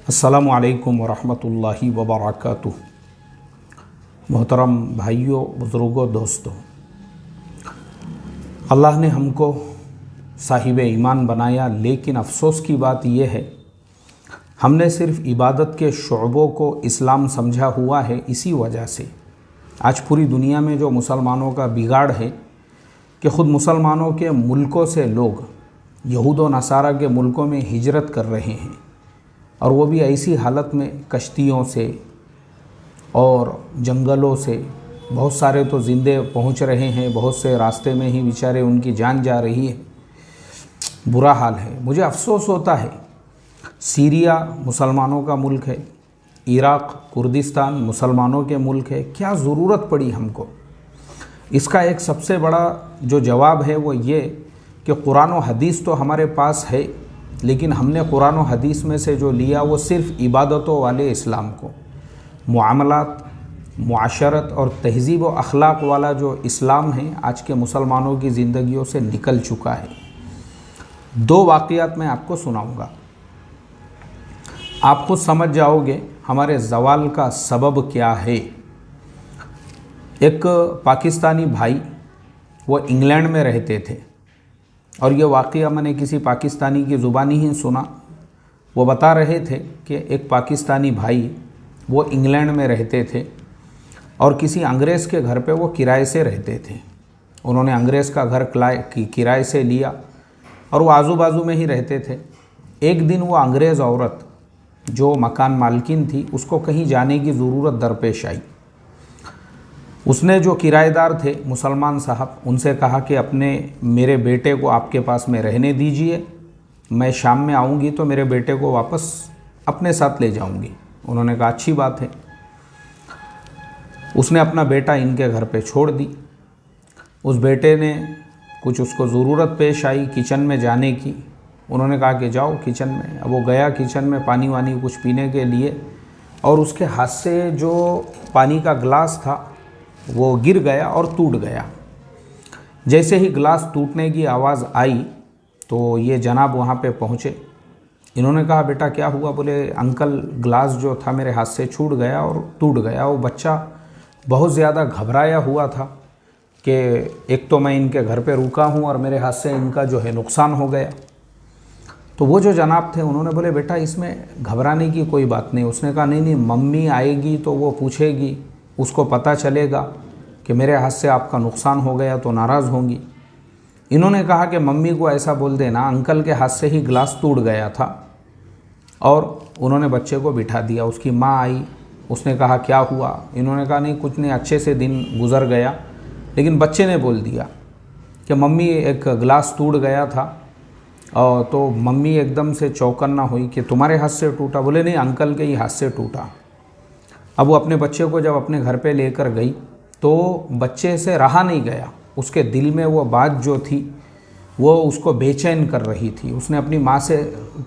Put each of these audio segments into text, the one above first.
अस्सलामु अलैकुम वरहमतुल्लाहि वबरकातुह। मोहतरम भाइयों, बुज़ुर्गों, दोस्तों, अल्लाह ने हमको साहिब ईमान बनाया, लेकिन अफ़सोस की बात यह है हमने सिर्फ़ इबादत के शुअबों को इस्लाम समझा हुआ है। इसी वजह से आज पूरी दुनिया में जो मुसलमानों का बिगाड़ है कि ख़ुद मुसलमानों के मुल्कों से लोग यहूद व नसारा के मुल्कों में हिजरत कर रहे हैं, और वो भी ऐसी हालत में कश्तियों से और जंगलों से। बहुत सारे तो ज़िंदे पहुंच रहे हैं, बहुत से रास्ते में ही बेचारे उनकी जान जा रही है। बुरा हाल है। मुझे अफ़सोस होता है, सीरिया मुसलमानों का मुल्क है, इराक़ कुर्दिस्तान मुसलमानों के मुल्क है। क्या ज़रूरत पड़ी हमको? इसका एक सबसे बड़ा जो जवाब है वो ये कि कुरान व हदीस तो हमारे पास है, लेकिन हमने कुरान व हदीस में से जो लिया वो सिर्फ़ इबादतों वाले इस्लाम को, मुआमलात, मुआशरत और तहज़ीब व अखलाक वाला जो इस्लाम है आज के मुसलमानों की ज़िंदगियों से निकल चुका है। दो वाक़ियात मैं आपको सुनाऊंगा, आप खुद समझ जाओगे हमारे ज़वाल का सबब क्या है। एक पाकिस्तानी भाई, वो इंग्लैंड में रहते थे, और ये वाक़या मैंने किसी पाकिस्तानी की ज़ुबानी ही सुना। वो बता रहे थे कि एक पाकिस्तानी भाई वो इंग्लैंड में रहते थे और किसी अंग्रेज़ के घर पे वो किराए से रहते थे। उन्होंने अंग्रेज़ का घर किराए से लिया और वो आजू बाजू में ही रहते थे। एक दिन वो अंग्रेज़ औरत जो मकान मालकिन थी, उसको कहीं जाने की ज़रूरत दरपेश आई। उसने जो किराएदार थे मुसलमान साहब, उनसे कहा कि मेरे बेटे को आपके पास में रहने दीजिए, मैं शाम में आऊँगी तो मेरे बेटे को वापस अपने साथ ले जाऊँगी। उन्होंने कहा अच्छी बात है। उसने अपना बेटा इनके घर पे छोड़ दी। उस बेटे ने कुछ, उसको ज़रूरत पेश आई किचन में जाने की। उन्होंने कहा कि जाओ किचन में। अब वो गया किचन में पानी वानी कुछ पीने के लिए, और उसके हाथ से जो पानी का गिलास था वो गिर गया और टूट गया। जैसे ही गिलास टूटने की आवाज़ आई तो ये जनाब वहाँ पे पहुँचे। इन्होंने कहा बेटा क्या हुआ? बोले अंकल, गिलास जो था मेरे हाथ से छूट गया और टूट गया। वो बच्चा बहुत ज़्यादा घबराया हुआ था कि एक तो मैं इनके घर पे रुका हूँ और मेरे हाथ से इनका जो है नुकसान हो गया। तो वो जो जनाब थे उन्होंने बोले बेटा इसमें घबराने की कोई बात नहीं। उसने कहा नहीं नहीं, मम्मी आएगी तो वो पूछेगी, उसको पता चलेगा कि मेरे हाथ से आपका नुकसान हो गया तो नाराज़ होंगी। इन्होंने कहा कि मम्मी को ऐसा बोल देना अंकल के हाथ से ही गिलास टूट गया था, और उन्होंने बच्चे को बिठा दिया। उसकी माँ आई, उसने कहा क्या हुआ? इन्होंने कहा नहीं कुछ नहीं, अच्छे से दिन गुजर गया। लेकिन बच्चे ने बोल दिया कि मम्मी एक गिलास टूट गया था, और तो मम्मी एकदम से चौकन्ना हुई कि तुम्हारे हाथ से टूटा? बोले नहीं, अंकल के ही हाथ से टूटा। अब वो अपने बच्चे को जब अपने घर पे लेकर गई तो बच्चे से रहा नहीं गया। उसके दिल में वो बात जो थी वो उसको बेचैन कर रही थी। उसने अपनी माँ से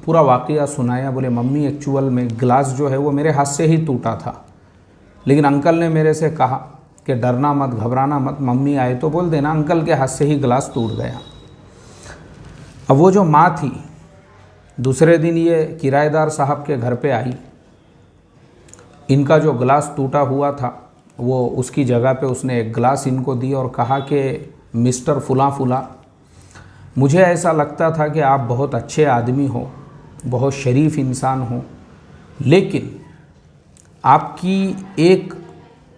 पूरा वाक़या सुनाया। बोले मम्मी एक्चुअल में गिलास जो है वो मेरे हाथ से ही टूटा था, लेकिन अंकल ने मेरे से कहा कि डरना मत, घबराना मत, मम्मी आए तो बोल देना अंकल के हाथ से ही गिलास टूट गया। अब वो जो माँ थी दूसरे दिन ये किराएदार साहब के घर पे आई। इनका जो गिलास टूटा हुआ था वो उसकी जगह पे उसने एक गिलास इनको दी और कहा कि मिस्टर फुला फुला, मुझे ऐसा लगता था कि आप बहुत अच्छे आदमी हो, बहुत शरीफ इंसान हो, लेकिन आपकी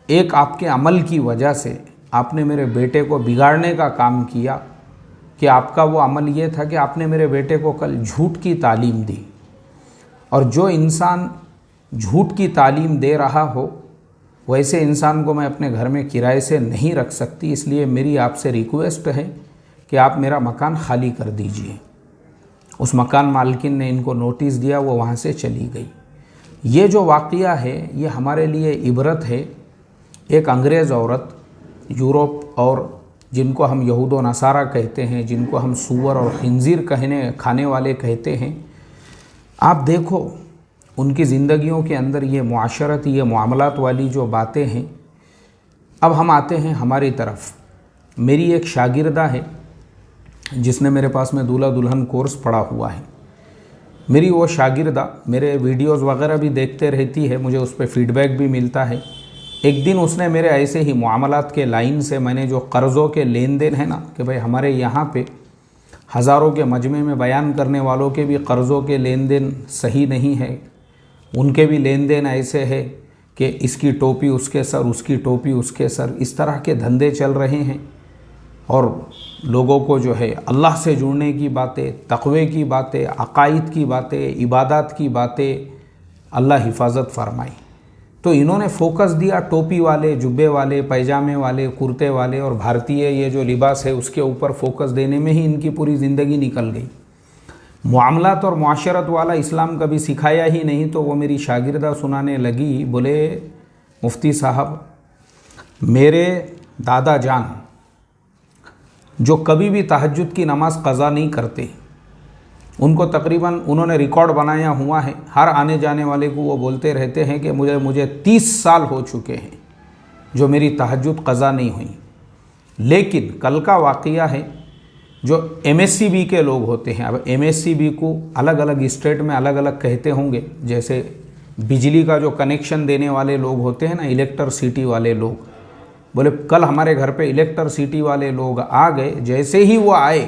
एक आपके अमल की वजह से आपने मेरे बेटे को बिगाड़ने का काम किया। कि आपका वो अमल ये था कि आपने मेरे बेटे को कल झूठ की तालीम दी, और जो इंसान झूठ की तालीम दे रहा हो वैसे इंसान को मैं अपने घर में किराए से नहीं रख सकती। इसलिए मेरी आपसे रिक्वेस्ट है कि आप मेरा मकान खाली कर दीजिए। उस मकान मालकिन ने इनको नोटिस दिया, वो वहाँ से चली गई। ये जो वाक़या है ये हमारे लिए इबरत है। एक अंग्रेज़ औरत यूरोप, और जिनको हम यहूद व नसारा कहते हैं, जिनको हम सूअर और खिंजीर खाने वाले कहते हैं, आप देखो उनकी ज़िंदगियों के अंदर ये मुआशरत, ये मामलात वाली जो बातें हैं। अब हम आते हैं हमारी तरफ। मेरी एक शागिर्दा है जिसने मेरे पास में दूल्हा दुल्हन कोर्स पढ़ा हुआ है। मेरी वो शागिर्दा मेरे वीडियोस वगैरह भी देखते रहती है, मुझे उस पर फीडबैक भी मिलता है। एक दिन उसने मेरे ऐसे ही मामलात के लाइन से, मैंने जो कर्ज़ों के लेन देन है ना कि भाई हमारे यहाँ पे हज़ारों के मजमे में बयान करने वालों के भी कर्ज़ों के लेन देन सही नहीं है, उनके भी लेन देन ऐसे है कि इसकी टोपी उसके सर, उसकी टोपी उसके सर, इस तरह के धंधे चल रहे हैं। और लोगों को जो है अल्लाह से जुड़ने की बातें, तक़वे की बातें, अक़ाइद की बातें, इबादत की बातें, अल्लाह हिफाजत फरमाए। तो इन्होंने फोकस दिया टोपी वाले, जुब्बे वाले, पैजामे वाले, कुर्ते वाले और भारतीय ये जो लिबास है उसके ऊपर फोकस देने में ही इनकी पूरी ज़िंदगी निकल गई। मामलात और मुआशरत वाला इस्लाम कभी सिखाया ही नहीं। तो वो मेरी शागिर्दा सुनाने लगी, बोले मुफ्ती साहब, मेरे दादा जान जो कभी भी तहज्जुद की नमाज क़ज़ा नहीं करते, उनको तकरीबन उन्होंने रिकॉर्ड बनाया हुआ है, हर आने जाने वाले को वो बोलते रहते हैं कि मुझे 30 साल हो चुके हैं जो मेरी तहज्जुद क़ज़ा नहीं हुई। लेकिन कल का वाक़या है, जो MSCB के लोग होते हैं, अब MSCB को अलग अलग स्टेट में अलग अलग कहते होंगे, जैसे बिजली का जो कनेक्शन देने वाले लोग होते हैं ना, इलेक्ट्रिसिटी वाले लोग, बोले कल हमारे घर पे इलेक्ट्रिसिटी वाले लोग आ गए। जैसे ही वो आए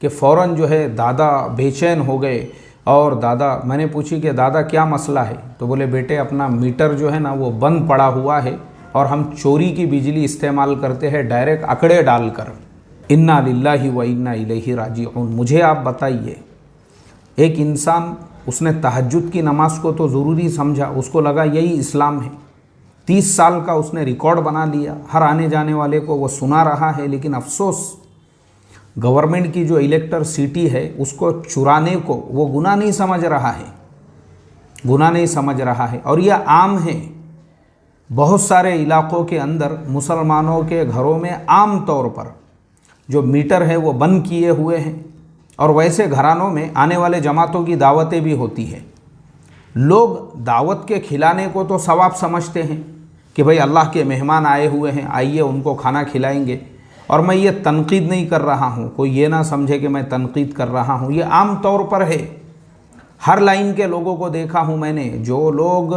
कि फ़ौरन जो है दादा बेचैन हो गए। और दादा, मैंने पूछी कि दादा क्या मसला है, तो बोले बेटे अपना मीटर जो है ना वो बंद पड़ा हुआ है और हम चोरी की बिजली इस्तेमाल करते हैं डायरेक्ट अकड़े डालकर। इन्ना लिल्लाहि व इन्ना इलैहि राजिऊन। मुझे आप बताइए, एक इंसान उसने तहज्जुद की नमाज को तो ज़रूरी समझा, उसको लगा यही इस्लाम है, 30 साल का उसने रिकॉर्ड बना लिया, हर आने जाने वाले को वो सुना रहा है। लेकिन अफसोस, गवर्नमेंट की जो इलेक्ट्रिसिटी है उसको चुराने को वो गुनाह नहीं समझ रहा है, गुनाह नहीं समझ रहा है। और यह आम है, बहुत सारे इलाक़ों के अंदर मुसलमानों के घरों में आम तौर पर जो मीटर है वो बंद किए हुए हैं। और वैसे घरानों में आने वाले जमातों की दावतें भी होती है। लोग दावत के खिलाने को तो सवाब समझते हैं कि भाई अल्लाह के मेहमान आए हुए हैं, आइए उनको खाना खिलाएंगे। और मैं ये तनकीद नहीं कर रहा हूँ, कोई ये ना समझे कि मैं तनकीद कर रहा हूँ, ये आम तौर पर है। हर लाइन के लोगों को देखा हूँ मैंने, जो लोग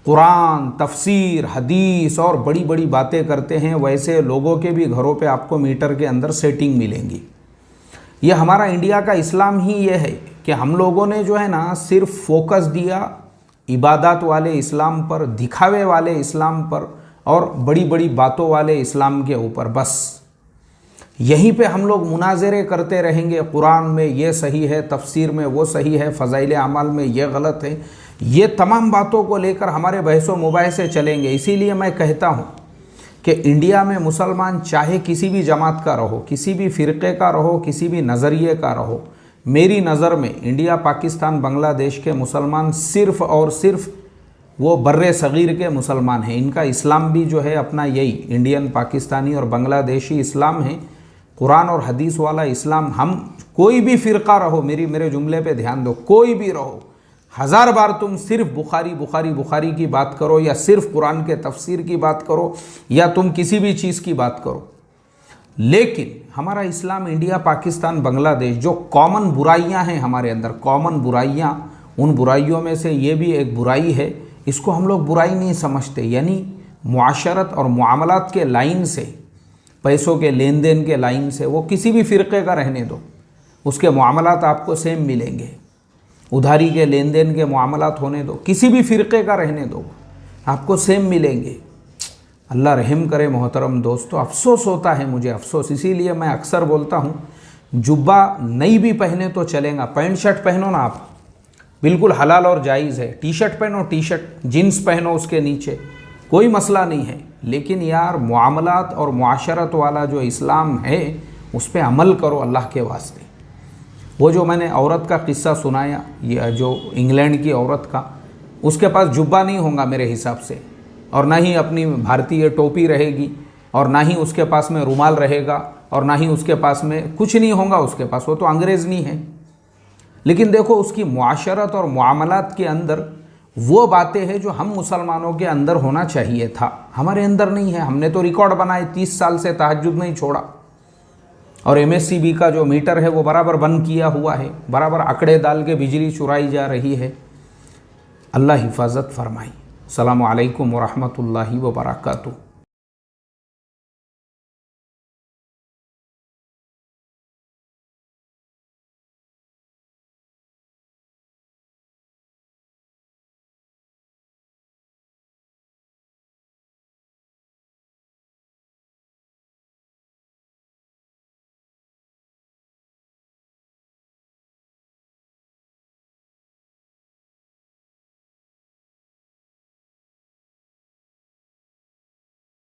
कुरान, तफसीर, हदीस और बड़ी बड़ी बातें करते हैं, वैसे लोगों के भी घरों पे आपको मीटर के अंदर सेटिंग मिलेंगी। ये हमारा इंडिया का इस्लाम ही ये है कि हम लोगों ने जो है ना सिर्फ फोकस दिया इबादत वाले इस्लाम पर, दिखावे वाले इस्लाम पर और बड़ी बड़ी बातों वाले इस्लाम के ऊपर। बस यहीं पे हम लोग मुनाजरे करते रहेंगे, कुरान में ये सही है, तफसीर में वो सही है, फ़ज़ाइल अमाल में ये गलत है, ये तमाम बातों को लेकर हमारे बहसो मुबाहिसे चलेंगे। इसीलिए मैं कहता हूँ कि इंडिया में मुसलमान चाहे किसी भी जमात का रहो, किसी भी फ़िरक़े का रहो, किसी भी नज़रिए का रहो, मेरी नज़र में इंडिया, पाकिस्तान, बांग्लादेश के मुसलमान सिर्फ़ और सिर्फ वो बर्रे सग़ीर के मुसलमान हैं। इनका इस्लाम भी जो है अपना यही इंडियन, पाकिस्तानी और बांग्लादेशी इस्लाम है, कुरान और हदीस वाला इस्लाम। हम कोई भी फ़िरक़ा रहो, मेरे जुमले पे ध्यान दो, कोई भी रहो, 1000 बार तुम सिर्फ बुखारी की बात करो, या सिर्फ कुरान के तफसीर की बात करो, या तुम किसी भी चीज़ की बात करो, लेकिन हमारा इस्लाम इंडिया, पाकिस्तान, बांग्लादेश, जो कॉमन बुराइयां हैं हमारे अंदर, कॉमन बुराइयां, उन बुराइयों में से ये भी एक बुराई है, इसको हम लोग बुराई नहीं समझते। यानी मुआशरत और मुआमलात के लाइन से, पैसों के लेन देन के लाइन से, वो किसी भी फ़िरक़े का रहने दो, उसके मुआमलात आपको सेम मिलेंगे। उधारी के लेन देन के मामलात होने दो, किसी भी फ़िरक़े का रहने दो, आपको सेम मिलेंगे। अल्लाह रहम करे मोहतरम दोस्तों, अफसोस होता है मुझे, अफसोस। इसीलिए मैं अक्सर बोलता हूँ, जुब्बा नहीं भी पहने तो चलेगा, पैंट शर्ट पहनो ना आप, बिल्कुल हलाल और जायज़ है। टी शर्ट पहनो, टी शर्ट, जीन्स पहनो उसके नीचे, कोई मसला नहीं है। लेकिन यार मुआमलात और मुआशरत वाला जो इस्लाम है उस पर अमल करो अल्लाह के वास्ते। वो जो मैंने औरत का किस्सा सुनाया, ये जो इंग्लैंड की औरत का, उसके पास जुब्बा नहीं होगा मेरे हिसाब से, और ना ही अपनी भारतीय टोपी रहेगी, और ना ही उसके पास में रुमाल रहेगा, और ना ही उसके पास में कुछ नहीं होगा उसके पास, वो तो अंग्रेज़ नहीं है। लेकिन देखो उसकी मुआशरत और मुआमलात के अंदर वो बातें हैं जो हम मुसलमानों के अंदर होना चाहिए था, हमारे अंदर नहीं है। हमने तो रिकॉर्ड बनाए, 30 साल से तहज्जुद नहीं छोड़ा, और एमएससीबी का जो मीटर है वो बराबर बंद किया हुआ है, बराबर आंकड़े डाल के बिजली चुराई जा रही है। अल्लाह हिफाजत फरमाई। अस्सलामु अलैकुम व रहमतुल्लाहि व बरकातुहू।